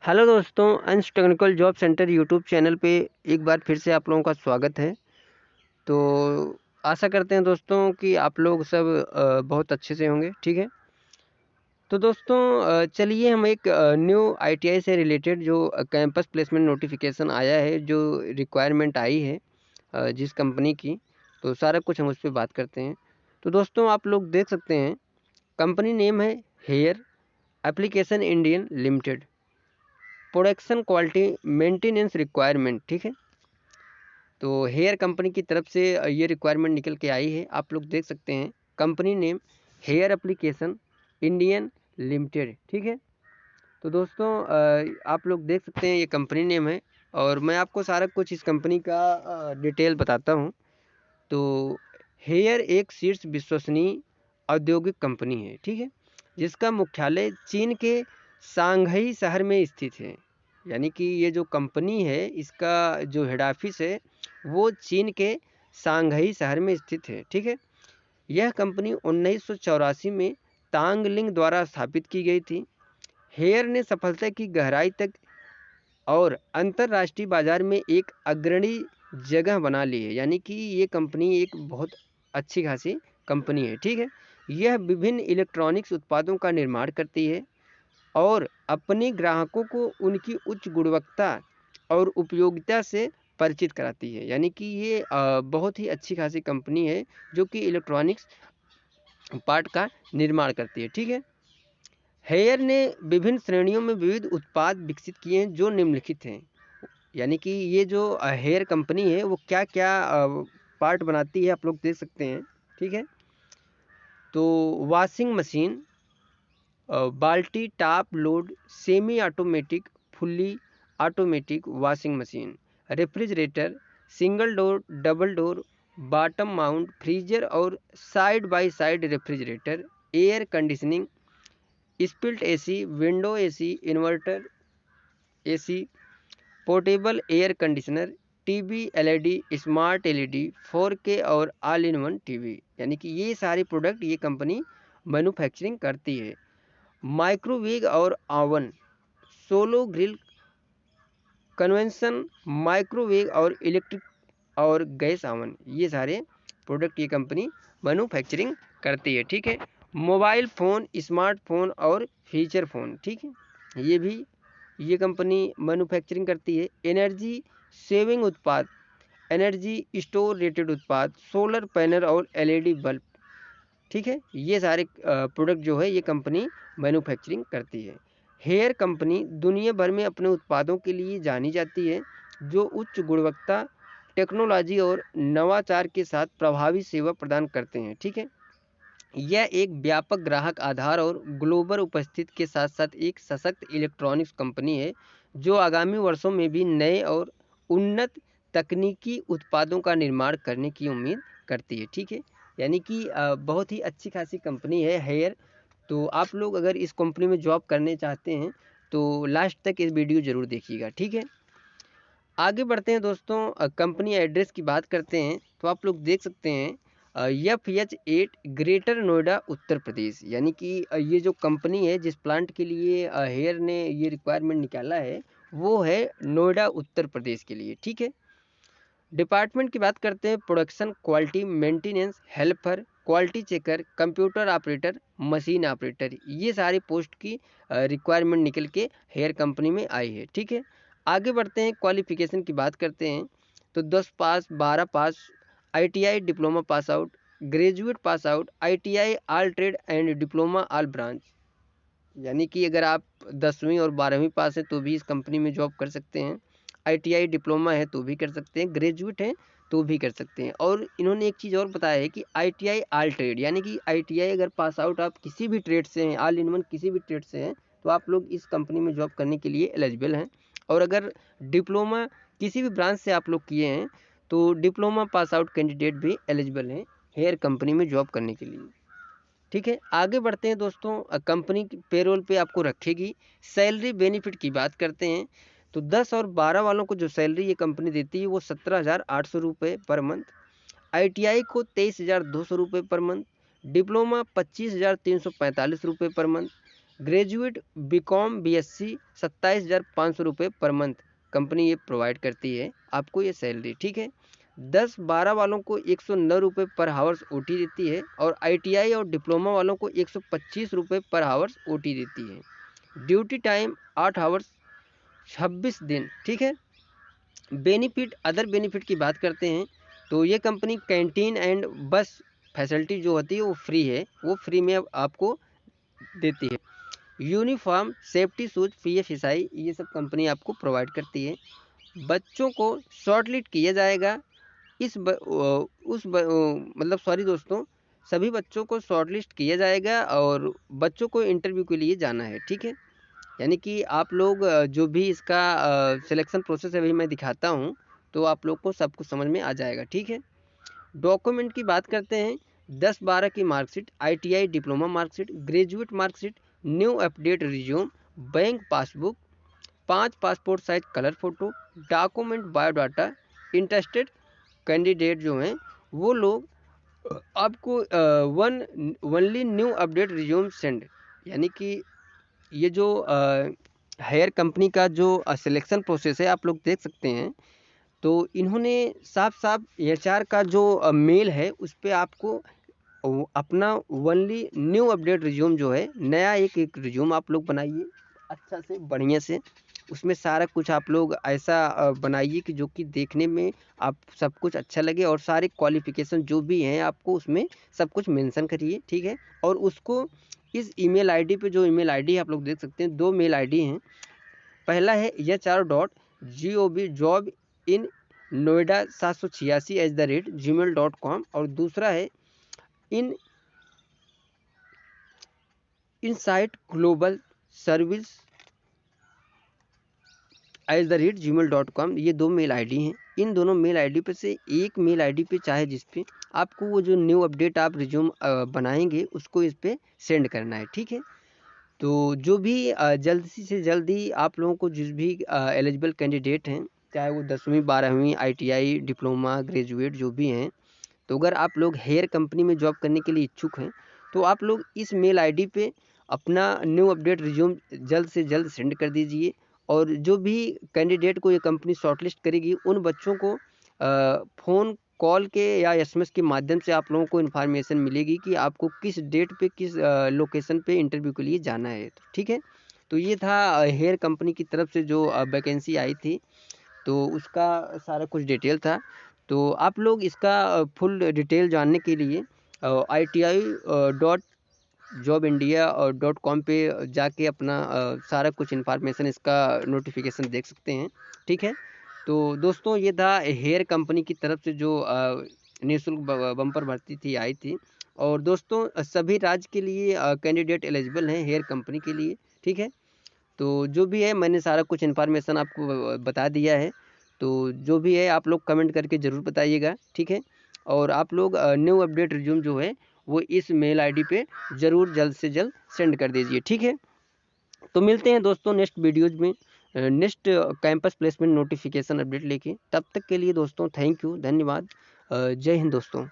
Hello दोस्तों, अंश technical job centre YouTube channel पे एक बार फिर से आप लोगों का स्वागत है। तो आशा करते हैं दोस्तों कि आप लोग सब बहुत अच्छे से होंगे। ठीक है, तो दोस्तों चलिए हम एक न्यू आईटीआई से रिलेटेड जो कैंपस प्लेसमेंट नोटिफिकेशन आया है, जो रिक्वायरमेंट आई है जिस कंपनी की, तो सारा कुछ हम उस पर बात करते हैं। तो दोस्तों आप लोग देख सकते हैं, कंपनी नेम है hair application Indian limited, production quality maintenance requirement. ठीक है, तो हेयर कंपनी की तरफ से ये रिक्वायरमेंट निकल के आई है। आप लोग देख सकते हैं, company name here application Indian limited. ठीक है, तो दोस्तों आप लोग देख सकते हैं ये कंपनी नेम है, और मैं आपको सारा कुछ इस कंपनी का डिटेल बताता हूँ। तो हेयर एक शीर्ष विश्वसनीय औद्योगिक कंपनी है, ठीक है, जिसका मुख्यालय चीन के शांघाई शहर में स्थित है। यानी कि ये जो कंपनी है, इसका जो हेड ऑफिस है वो चीन के शांघाई शहर में स्थित है। ठीक है, यह कंपनी 1984 में तांगलिंग द्वारा स्थापित की गई थी। हेयर ने सफलता की गहराई तक और अंतर्राष्ट्रीय बाजार में एक अग्रणी जगह बना ली है। यानी कि ये कंपनी एक बहुत अच्छी खासी कंपनी है। ठीक है, यह विभिन्न इलेक्ट्रॉनिक्स उत्पादों का निर्माण करती है और अपने ग्राहकों को उनकी उच्च गुणवत्ता और उपयोगिता से परिचित कराती है। यानी कि ये बहुत ही अच्छी खासी कंपनी है जो कि इलेक्ट्रॉनिक्स पार्ट का निर्माण करती है। ठीक है, हेयर ने विभिन्न श्रेणियों में विविध उत्पाद विकसित किए हैं जो निम्नलिखित हैं। यानी कि ये जो हेयर कंपनी है वो क्या क्या पार्ट बनाती है, आप लोग देख सकते हैं। ठीक है, तो वॉशिंग मशीन, बाल्टी top load semi automatic fully automatic washing machine, refrigerator, single door double door bottom mount freezer और side by side refrigerator, air conditioning, split AC, window AC, inverter AC, portable air conditioner, TV LED, smart LED, 4K और all in one TV. यानी कि ये सारे product ये company manufacturing करती है। Microwave और oven, solo grill, convention microwave और इलेक्ट्रिक और गैस ओवन, ये सारे प्रोडक्ट ये कंपनी मैन्युफैक्चरिंग करती है। ठीक है, मोबाइल फ़ोन, स्मार्टफोन और फीचर फ़ोन, ठीक है, ये भी ये कंपनी मैन्युफैक्चरिंग करती है। एनर्जी सेविंग उत्पाद, एनर्जी स्टोर रेटेड उत्पाद, सोलर पैनल और एलईडी बल्ब, ठीक है, ये सारे प्रोडक्ट जो है ये कंपनी मैन्युफैक्चरिंग करती है। हेयर कंपनी दुनिया भर में अपने उत्पादों के लिए जानी जाती है, जो उच्च गुणवत्ता, टेक्नोलॉजी और नवाचार के साथ प्रभावी सेवा प्रदान करते हैं। ठीक है, यह एक व्यापक ग्राहक आधार और ग्लोबल उपस्थिति के साथ साथ एक सशक्त इलेक्ट्रॉनिक्स कंपनी है, जो आगामी वर्षों में भी नए और उन्नत तकनीकी उत्पादों का निर्माण करने की उम्मीद करती है। ठीक है, यानी कि बहुत ही अच्छी खासी कंपनी है हेयर। तो आप लोग अगर इस कंपनी में जॉब करने चाहते हैं तो लास्ट तक इस वीडियो ज़रूर देखिएगा। ठीक है, आगे बढ़ते हैं दोस्तों, कंपनी एड्रेस की बात करते हैं। तो आप लोग देख सकते हैं, FH8 ग्रेटर नोएडा उत्तर प्रदेश। यानी कि ये जो कंपनी है जिस प्लांट के लिए हेयर ने ये रिक्वायरमेंट निकाला है वो है नोएडा उत्तर प्रदेश के लिए। ठीक है, डिपार्टमेंट की बात करते हैं, production quality maintenance helper, quality checker, computer operator, machine operator, ये सारी पोस्ट की रिक्वायरमेंट निकल के हेयर कंपनी में आई है। ठीक है, आगे बढ़ते हैं, क्वालिफिकेशन की बात करते हैं। तो 10 पास, 12 पास, ITI diploma pass out, graduate pass out, ITI all trade and diploma all branch. यानी कि अगर आप 10वीं और 12वीं पास हैं तो भी इस कंपनी में जॉब कर सकते हैं, ITI डिप्लोमा है तो भी कर सकते हैं, ग्रेजुएट हैं तो भी कर सकते हैं। और इन्होंने एक चीज़ और बताया है कि ITI ऑल ट्रेड, यानी कि ITI अगर पास आउट आप किसी भी ट्रेड से हैं, ऑल इन वन किसी भी ट्रेड से हैं, तो आप लोग इस कंपनी में जॉब करने के लिए एलिजिबल हैं। और अगर डिप्लोमा किसी भी ब्रांच से आप लोग किए हैं तो डिप्लोमा पास आउट कैंडिडेट भी एलिजिबल हैं हेयर कंपनी में जॉब करने के लिए। ठीक है, आगे बढ़ते हैं दोस्तों, कंपनी पेरोल पे आपको रखेगी। सैलरी बेनिफिट की बात करते हैं, तो 10 और 12 वालों को जो सैलरी ये कंपनी देती है वो 17,800 रुपये पर मंथ, ITI को 23,200 रुपये पर मंथ, डिप्लोमा 25,345 रुपये per month, graduate BCom BSc 27,500 रुपये पर मंथ कंपनी ये प्रोवाइड करती है आपको ये सैलरी, ठीक है। 10-12 वालों को 109 रुपये पर हावर्स ओटी देती है और आईटीआई और डिप्लोमा वालों को 125 रुपये पर हावर्स ओटी देती है। ड्यूटी टाइम 8 हावर्स 26 दिन, ठीक है। बेनिफिट, अदर बेनिफिट की बात करते हैं तो ये कंपनी कैंटीन एंड बस फैसिलिटी जो होती है वो फ्री है, वो फ्री में आपको देती है। यूनिफॉर्म, सेफ्टी शूज, पीएफएसआई ये सब कंपनी आपको प्रोवाइड करती है। बच्चों को शॉर्टलिस्ट किया जाएगा मतलब सॉरी दोस्तों, सभी बच्चों को शॉर्टलिस्ट किया जाएगा और बच्चों को इंटरव्यू के लिए जाना है, ठीक है। यानी कि आप लोग जो भी इसका सिलेक्शन प्रोसेस है अभी मैं दिखाता हूँ तो आप लोग को सब कुछ समझ में आ जाएगा, ठीक है। डॉक्यूमेंट की बात करते हैं, 10-12 की marksheet, ITI diploma marksheet, graduate marksheet, new update resume, bank passbook, 5 passport size colour photo, document biodata. Interested candidate जो हैं वो लोग आपको only new update resume send, यानी कि ये जो हायर कंपनी का जो सिलेक्शन प्रोसेस है आप लोग देख सकते हैं। तो इन्होंने साफ साफ एचआर का जो मेल है उस पर आपको अपना ओनली न्यू अपडेट रिज्यूम जो है, नया एक रिज्यूम आप लोग बनाइए अच्छा से बढ़िया से। उसमें सारा कुछ आप लोग ऐसा बनाइए कि जो कि देखने में आप सब कुछ अच्छा लगे और सारे क्वालिफिकेशन जो भी हैं आपको उसमें सब कुछ मेंशन करिए, ठीक है। और उसको इस ईमेल आईडी पे, जो ईमेल आईडी आप लोग देख सकते हैं, 2 मेल आईडी हैं। पहला है HR.GOB job in Noida 786@gmail.com और दूसरा है इनसाइट ग्लोबल सर्विस @gmail.com। ये 2 मेल आईडी हैं। इन दोनों मेल आईडी पे से एक मेल आईडी पे चाहे जिस पे आपको वो जो न्यू अपडेट आप रिज्यूम बनाएंगे उसको इस पे सेंड करना है, ठीक है। तो जो भी जल्द से जल्दी आप लोगों को जिस भी एलिजिबल कैंडिडेट हैं, चाहे वो 10वीं 12वीं आईटीआई डिप्लोमा ग्रेजुएट जो भी हैं, तो अगर आप लोग हेयर कंपनी में जॉब करने के लिए इच्छुक हैं तो आप लोग इस मेल आईडी पे अपना न्यू अपडेट रिज्यूम जल्द से जल्द सेंड कर दीजिए। और जो भी कैंडिडेट को ये कंपनी शॉर्टलिस्ट करेगी उन बच्चों को फ़ोन कॉल के या एसएमएस के माध्यम से आप लोगों को इन्फॉर्मेशन मिलेगी कि आपको किस डेट पे किस लोकेशन पे इंटरव्यू के लिए जाना है, ठीक है। तो ये था हेयर कंपनी की तरफ से जो वैकेंसी आई थी, तो उसका सारा कुछ डिटेल था। तो आप लोग इसका फुल डिटेल जानने के लिए ITI.jobindia.com पे जाके अपना सारा कुछ इन्फॉर्मेशन इसका नोटिफिकेशन देख सकते हैं, ठीक है। तो दोस्तों ये था हेयर कंपनी की तरफ से जो निःशुल्क बम्पर भर्ती थी आई थी। और दोस्तों सभी राज्य के लिए कैंडिडेट एलिजिबल हैं हेयर कंपनी के लिए, ठीक है। तो जो भी है मैंने सारा कुछ इन्फॉर्मेशन आपको बता दिया है। तो जो भी है आप लोग कमेंट करके ज़रूर बताइएगा, ठीक है। और आप लोग न्यू अपडेट रिज्यूम जो है वो इस मेल आईडी पे ज़रूर जल्द से जल्द सेंड कर दीजिए, ठीक है। तो मिलते हैं दोस्तों नेक्स्ट वीडियोज़ में next campus placement notification update लेके। तब तक के लिए दोस्तों थैंक यू, धन्यवाद। जय हिंद दोस्तों।